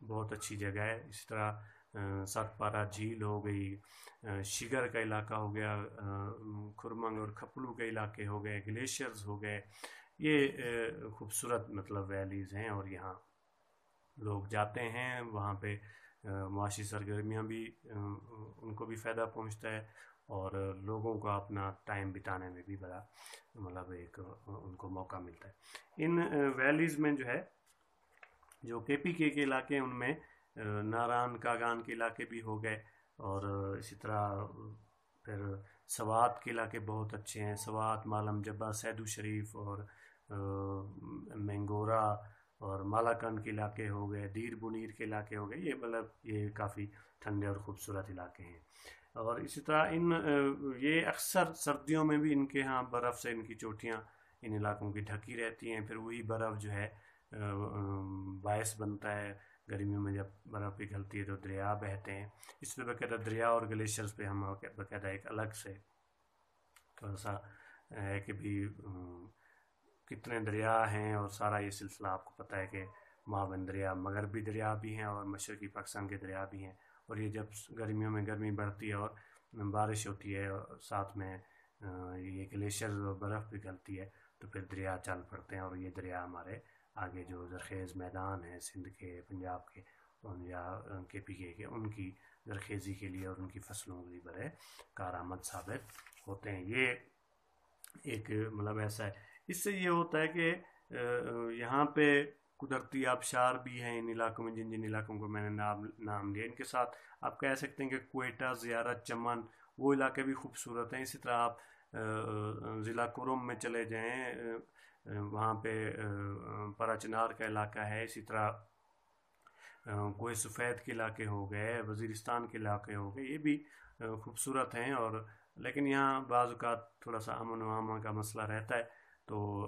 بہت اچھی جگہ ہے. اسی طرح ستپارہ جھیل ہو گئی، شگر کا علاقہ ہو گیا، کھرمنگ اور کھپلو کے علاقے ہو گئے، گلیشیئرز ہو گئے. یہ خوبصورت مطلب ویلیز ہیں، اور یہاں لوگ جاتے ہیں. وہاں پہ معاشی سرگرمیاں بھی ان کو بھی فائدہ پہنچتا ہے، اور لوگوں کا اپنا ٹائم بتانے میں بھی بڑا مطلب ایک ان کو موقع ملتا ہے. ان ویلیز میں جو ہے، جو کے پی کے علاقے ہیں، ان میں ناران کاگان کے علاقے بھی ہو گئے، اور اسی طرح پھر سوات کے علاقے بہت اچھے ہیں. سوات، مالم جبہ، سیدو شریف اور مینگورا اور مالاکنڈ کے علاقے ہو گئے، دیر بنیر کے علاقے ہو گئے. یہ مطلب یہ کافی ٹھنڈے اور خوبصورت علاقے ہیں. اور اسی طرح یہ اکثر سردیوں میں بھی ان کے ہاں برف سے ان کی چوٹیاں ان علاقوں کی ڈھکی رہتی ہیں. پھر وہی برف جو ہے باعث بنتا ہے گرمیوں میں جب برف پگھلتی ہے تو دریا بہتے ہیں. اس پہ باقاعدہ دریا اور گلیشیئرز پہ ہم باقاعدہ ایک الگ سے تھوڑا سا ہے کہ بھی کتنے دریا ہیں، اور سارا یہ سلسلہ آپ کو پتہ ہے کہ معاون دریا، مغربی دریا بھی ہیں اور مشرقی پاکستان کے دریا بھی ہیں. اور یہ جب گرمیوں میں گرمی بڑھتی ہے اور بارش ہوتی ہے، اور ساتھ میں یہ گلیشیئر اور برف پگھلتی ہے، تو پھر دریا چل پڑتے ہیں. اور یہ دریا ہمارے آگے جو زرخیز میدان ہیں سندھ کے، پنجاب کے یا کے پی کے ان کی زرخیزی کے لیے اور ان کی فصلوں کے لیے بڑے کارآمد ثابت ہوتے ہیں. یہ ایک مطلب ایسا ہے. اس سے یہ ہوتا ہے کہ یہاں پہ قدرتی آبشار بھی ہیں ان علاقوں میں، جن علاقوں کو میں نے نام لیا. ان کے ساتھ آپ کہہ سکتے ہیں کہ کوئٹہ، زیارت، چمن، وہ علاقے بھی خوبصورت ہیں. اسی طرح آپ ضلع کرم میں چلے جائیں، وہاں پہ پرا چنار کا علاقہ ہے. اسی طرح کوہ سفید کے علاقے ہو گئے، وزیرستان کے علاقے ہو گئے. یہ بھی خوبصورت ہیں، اور لیکن یہاں بعض اوقات تھوڑا سا امن و امان کا مسئلہ رہتا ہے. تو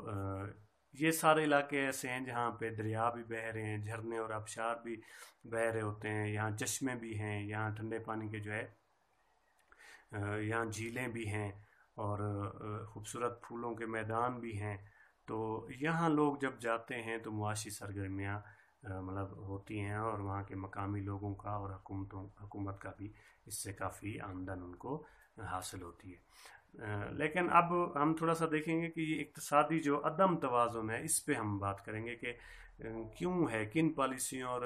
یہ سارے علاقے ایسے ہیں جہاں پہ دریا بھی بہہ رہے ہیں، جھرنے اور آبشار بھی بہہ رہے ہوتے ہیں. یہاں چشمے بھی ہیں، یہاں ٹھنڈے پانی کے جو ہے یہاں جھیلیں بھی ہیں، اور خوبصورت پھولوں کے میدان بھی ہیں. تو یہاں لوگ جب جاتے ہیں تو معاشی سرگرمیاں مطلب ہوتی ہیں، اور وہاں کے مقامی لوگوں کا اور حکومت کا بھی اس سے کافی آمدن ان کو حاصل ہوتی ہے. لیکن اب ہم تھوڑا سا دیکھیں گے کہ یہ اقتصادی جو عدم توازن ہے، اس پہ ہم بات کریں گے کہ کیوں ہے، کن پالیسیوں اور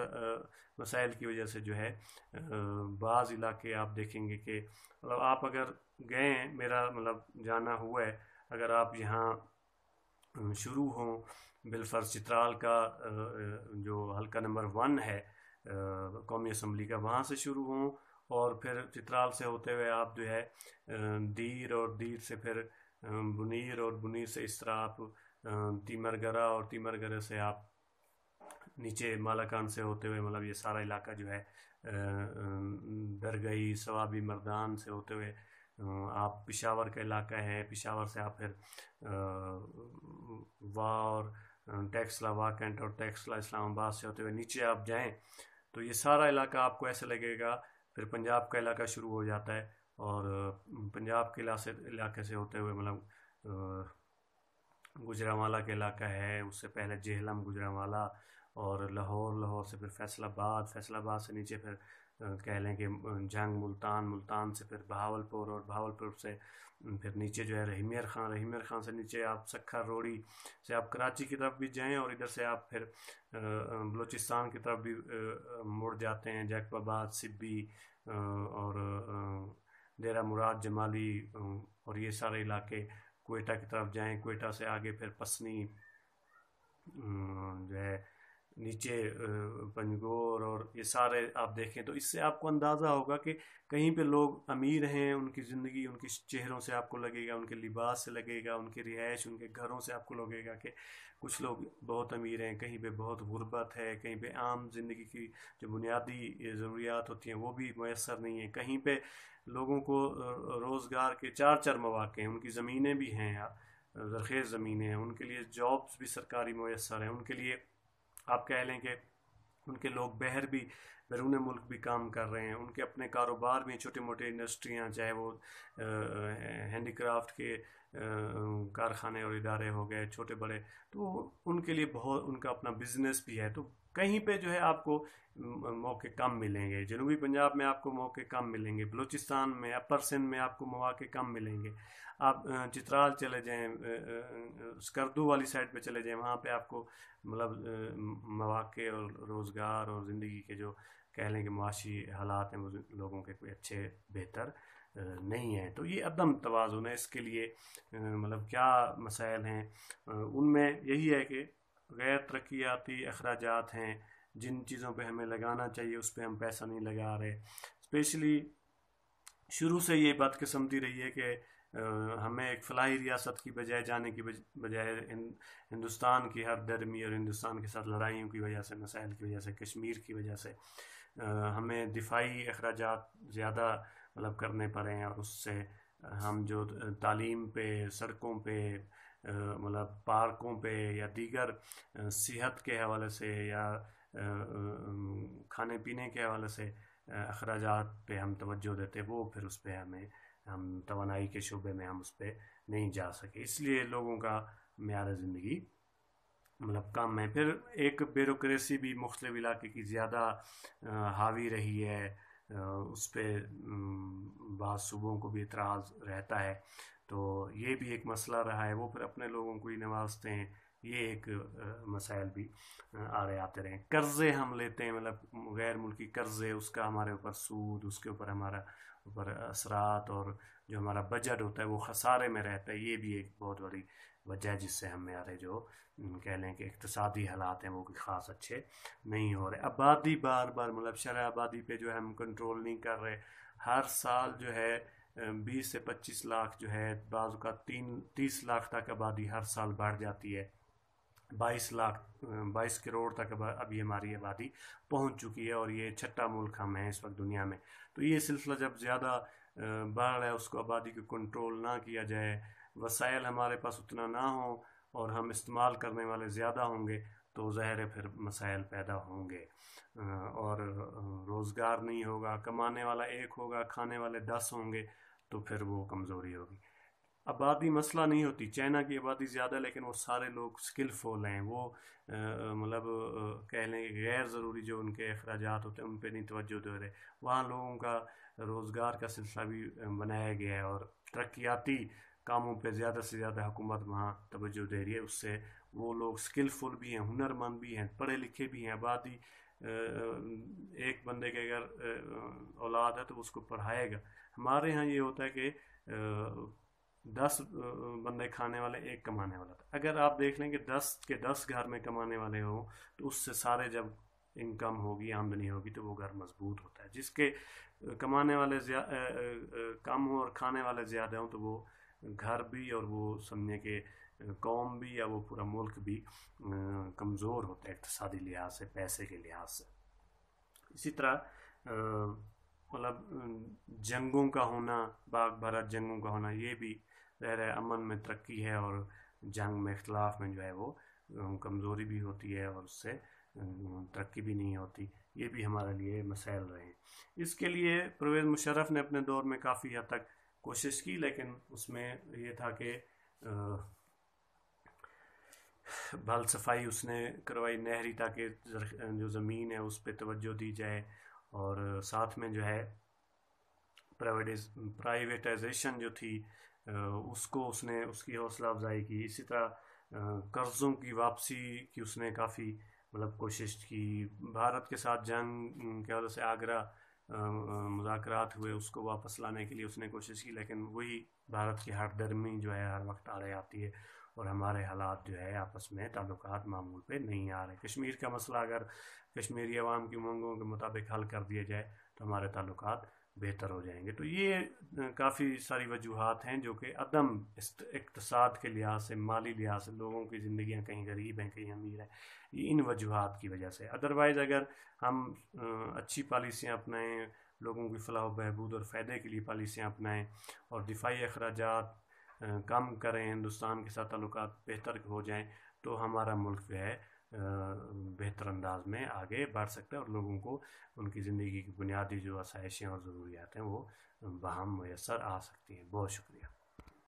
مسائل کی وجہ سے جو ہے بعض علاقے آپ دیکھیں گے کہ مطلب آپ اگر گئے ہیں، میرا مطلب جانا ہوا ہے، اگر آپ یہاں شروع ہوں بالفرض چترال کا جو حلقہ نمبر 1 ہے قومی اسمبلی کا، وہاں سے شروع ہوں، اور پھر چترال سے ہوتے ہوئے آپ جو ہے دیر، اور دیر سے پھر بنیر، اور بنیر سے اس طرح آپ تیمرگرہ، اور تیمرگرہ سے آپ نیچے مالاکان سے ہوتے ہوئے مطلب یہ سارا علاقہ جو ہے درگئی، سوابی، مردان سے ہوتے ہوئے آپ پشاور کا علاقہ ہے. پشاور سے آپ پھر اور ٹیکسلا، واکنٹ اور ٹیکسلا، اسلام آباد سے ہوتے ہوئے نیچے آپ جائیں تو یہ سارا علاقہ آپ کو ایسے لگے گا. پھر پنجاب کا علاقہ شروع ہو جاتا ہے، اور پنجاب کے علاقے سے ہوتے ہوئے مطلب گجرانوالہ کا علاقہ ہے، اس سے پہلے جہلم، گجرانوالہ، اور لاہور سے پھر فیصل آباد سے نیچے پھر کہہ لیں کہ جنگ، ملتان سے پھر بہاولپور، اور بہاولپور سے پھر نیچے جو ہے رحیمیر خان سے نیچے آپ سکھر روڑی سے آپ کراچی کی طرف بھی جائیں، اور ادھر سے آپ پھر بلوچستان کی طرف بھی مڑ جاتے ہیں، جیکب آباد، سبی، اور ڈیرہ مراد، جمالی، اور یہ سارے علاقے. کوئٹہ کی طرف جائیں، کوئٹہ سے آگے پھر پسنی جو ہے نیچے پنجگور، اور یہ سارے آپ دیکھیں تو اس سے آپ کو اندازہ ہوگا کہ کہیں پہ لوگ امیر ہیں، ان کی زندگی ان کے چہروں سے آپ کو لگے گا، ان کے لباس سے لگے گا، ان کی رہائش، ان کے گھروں سے آپ کو لگے گا کہ کچھ لوگ بہت امیر ہیں، کہیں پہ بہت غربت ہے، کہیں پہ عام زندگی کی جو بنیادی ضروریات ہوتی ہیں وہ بھی میسر نہیں ہیں، کہیں پہ لوگوں کو روزگار کے 4 مواقع ہیں، ان کی زمینیں بھی ہیں، زرخیز زمینیں ہیں، ان کے لیے جابز بھی سرکاری میسر ہیں، ان کے لیے آپ کہہ لیں کہ ان کے لوگ بیرون ملک بھی کام کر رہے ہیں، ان کے اپنے کاروبار بھی، چھوٹے موٹے انڈسٹریاں، چاہے وہ ہینڈی کرافٹ کے کارخانے اور ادارے ہو گئے چھوٹے بڑے، تو ان کے لیے بہت ان کا اپنا بزنس بھی ہے. تو کہیں پہ جو ہے آپ کو موقع کم ملیں گے، جنوبی پنجاب میں آپ کو موقع کم ملیں گے، بلوچستان میں، اپر سندھ میں آپ کو مواقع کم ملیں گے. آپ چترال چلے جائیں، اسکردو والی سائڈ پہ چلے جائیں، وہاں پہ آپ کو مطلب مواقع اور روزگار اور زندگی کے جو کہہ لیں کہ معاشی حالات ہیں وہ لوگوں کے کوئی اچھے بہتر نہیں ہیں. تو یہ عدم توازن ہے. اس کے لیے مطلب کیا مسائل ہیں؟ ان میں یہی ہے کہ غیر ترقیاتی اخراجات ہیں، جن چیزوں پہ ہمیں لگانا چاہیے اس پہ ہم پیسہ نہیں لگا رہے. اسپیشلی شروع سے یہ بدقسمتی رہی ہے کہ ہمیں ایک فلاحی ریاست کی بجائے جانے کی بجائے ہندوستان کی ہر درمی اور ہندوستان کے ساتھ لڑائیوں کی وجہ سے، مسائل کی وجہ سے، کشمیر کی وجہ سے ہمیں دفاعی اخراجات زیادہ مطلب کرنے پڑے ہیں، اور اس سے ہم جو تعلیم پہ، سڑکوں پہ، مطلب پارکوں پہ یا دیگر صحت کے حوالے سے یا کھانے پینے کے حوالے سے اخراجات پہ ہم توجہ دیتے، وہ پھر اس پہ ہم توانائی کے شعبے میں ہم اس پہ نہیں جا سکے. اس لیے لوگوں کا معیار زندگی مطلب کم ہے. پھر ایک بیوروکریسی بھی مختلف علاقے کی زیادہ حاوی رہی ہے، اس پہ بعض صوبوں کو بھی اعتراض رہتا ہے، تو یہ بھی ایک مسئلہ رہا ہے. وہ پھر اپنے لوگوں کو ہی نوازتے ہیں. یہ ایک مسائل بھی آ رہے آتے رہے. قرضے ہم لیتے ہیں، مطلب غیر ملکی قرضے، اس کا ہمارے اوپر سود، اس کے اوپر ہمارا اوپر اثرات، اور جو ہمارا بجٹ ہوتا ہے وہ خسارے میں رہتا ہے. یہ بھی ایک بہت بڑی وجہ ہے جس سے ہمارے جو کہہ لیں کہ اقتصادی حالات ہیں وہ بھی خاص اچھے نہیں ہو رہے. آبادی بار بار مطلب شرح آبادی پہ جو ہے ہم کنٹرول نہیں کر رہے. ہر سال جو ہے 20 سے 25 لاکھ جو ہے، بعض اوقات 30 لاکھ تک آبادی ہر سال بڑھ جاتی ہے. 22 کروڑ تک ابھی ہماری آبادی پہنچ چکی ہے، اور یہ 6واں ملک ہم ہیں اس وقت دنیا میں. تو یہ سلسلہ جب زیادہ بڑھ رہا ہے، اس کو آبادی کو کنٹرول نہ کیا جائے، وسائل ہمارے پاس اتنا نہ ہوں اور ہم استعمال کرنے والے زیادہ ہوں گے، تو ظاہر ہے پھر مسائل پیدا ہوں گے. اور روزگار نہیں ہوگا، کمانے والا ایک ہوگا، کھانے والے 10 ہوں گے، تو پھر وہ کمزوری ہوگی. آبادی مسئلہ نہیں ہوتی. چائنا کی آبادی زیادہ، لیکن وہ سارے لوگ سکلفل ہیں. وہ مطلب کہہ لیں کہ غیر ضروری جو ان کے اخراجات ہوتے ہیں ان پہ نہیں توجہ دے رہے. وہاں لوگوں کا روزگار کا سلسلہ بھی بنایا گیا ہے، اور ترقیاتی کاموں پہ زیادہ سے زیادہ حکومت وہاں توجہ دے رہی ہے. اس سے وہ لوگ سکلفل بھی ہیں، ہنرمند بھی ہیں، پڑھے لکھے بھی ہیں. آبادی ایک بندے کے اگر اولاد ہے تو اس کو پڑھائے گا. ہمارے ہاں یہ ہوتا ہے کہ 10 بندے کھانے والے، ایک کمانے والا تھا. اگر آپ دیکھ لیں کہ 10 گھر میں کمانے والے ہوں، تو اس سے سارے جب انکم ہوگی، آمدنی ہوگی، تو وہ گھر مضبوط ہوتا ہے. جس کے کمانے والے کم ہوں اور کھانے والے زیادہ ہوں، تو وہ گھر بھی اور وہ سمجھے کہ قوم بھی یا وہ پورا ملک بھی کمزور ہوتا ہے اقتصادی لحاظ سے، پیسے کے لحاظ سے. اسی طرح مطلب جنگوں کا ہونا، پاک بھارت جنگوں کا ہونا، یہ بھی ظاہر ہے امن میں ترقی ہے، اور جنگ میں، اختلاف میں جو ہے وہ کمزوری بھی ہوتی ہے، اور اس سے ترقی بھی نہیں ہوتی. یہ بھی ہمارے لیے مسائل رہے ہیں. اس کے لیے پرویز مشرف نے اپنے دور میں کافی حد تک کوشش کی، لیکن اس میں یہ تھا کہ بال صفائی اس نے کروائی نہری، تاکہ جو زمین ہے اس پہ توجہ دی جائے، اور ساتھ میں جو ہے پرائیویٹائزیشن جو تھی اس کو اس نے اس کی حوصلہ افزائی کی. اسی طرح قرضوں کی واپسی کی اس نے کافی مطلب کوشش کی. بھارت کے ساتھ جنگ کے وجہ سے آگرہ مذاکرات ہوئے، اس کو واپس لانے کے لیے اس نے کوشش کی، لیکن وہی بھارت کی ہر درمی جو ہے ہر وقت آ رہی آتی ہے، اور ہمارے حالات جو ہے آپس میں تعلقات معمول پہ نہیں آ رہے. کشمیر کا مسئلہ اگر کشمیری عوام کی امنگوں کے مطابق حل کر دیا جائے تو ہمارے تعلقات بہتر ہو جائیں گے. تو یہ کافی ساری وجوہات ہیں جو کہ عدم اقتصاد کے لحاظ سے، مالی لحاظ سے، لوگوں کی زندگیاں کہیں غریب ہیں کہیں امیر ہیں، یہ ان وجوہات کی وجہ سے. ادروائز اگر ہم اچھی پالیسیاں اپنائیں، لوگوں کی فلاح و بہبود اور فائدے کے لیے پالیسیاں اپنائیں، اور دفاعی اخراجات کم کریں، ہندوستان کے ساتھ تعلقات بہتر ہو جائیں، تو ہمارا ملک جو ہے بہتر انداز میں آگے بڑھ سکتا ہے، اور لوگوں کو ان کی زندگی کی بنیادی جو آسائشیں اور ضروریات ہیں وہ باہم میسر آ سکتی ہیں. بہت شکریہ.